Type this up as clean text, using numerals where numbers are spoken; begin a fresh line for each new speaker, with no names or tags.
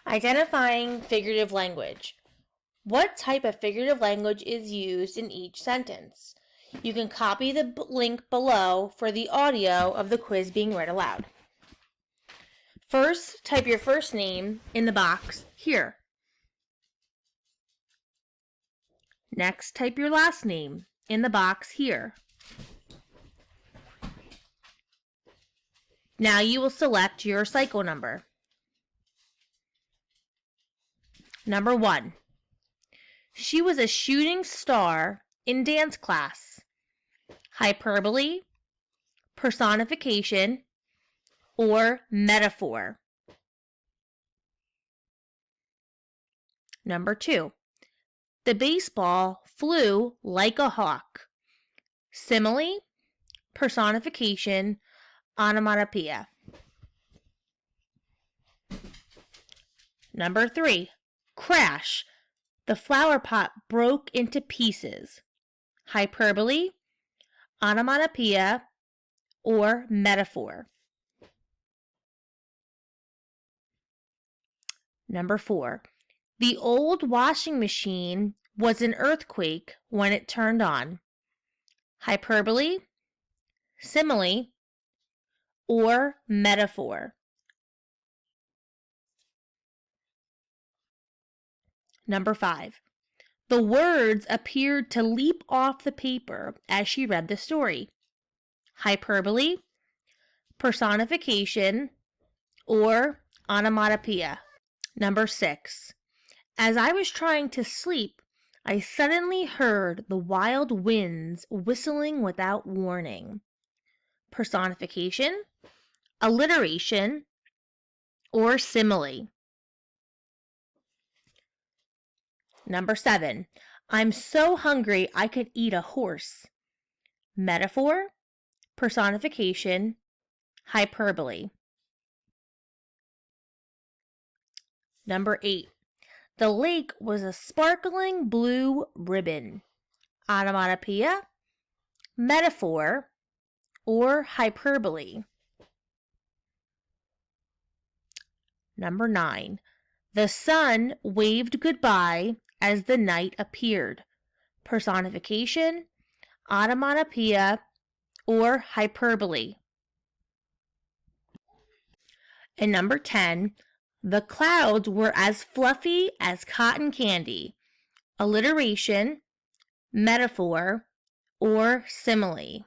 Identifying figurative language. What type of figurative language is used in each sentence? You can copy the link below for the audio of the quiz being read aloud. First, type your first name in the box here. Next, type your last name in the box here. Now you will select your cycle number. Number 1. She was a shooting star in dance class. Hyperbole, personification, or metaphor. Number 2. The baseball flew like a hawk. Simile, personification, onomatopoeia. Number 3. Crash. The flower pot broke into pieces. Hyperbole, onomatopoeia, or metaphor. Number 4. The old washing machine was an earthquake when it turned on. Hyperbole, simile, or metaphor. Number 5. The words appeared to leap off the paper as she read the story. Hyperbole, personification, or onomatopoeia. Number 6. As I was trying to sleep, I suddenly heard the wild winds whistling without warning. Personification, alliteration, or simile. Number 7. I'm so hungry I could eat a horse. Metaphor, personification, hyperbole. Number 8. The lake was a sparkling blue ribbon. Onomatopoeia, metaphor, or hyperbole. Number 9. The sun waved goodbye as the night appeared. Personification, onomatopoeia, or hyperbole. And number 10. The clouds were as fluffy as cotton candy. Alliteration, metaphor, or simile.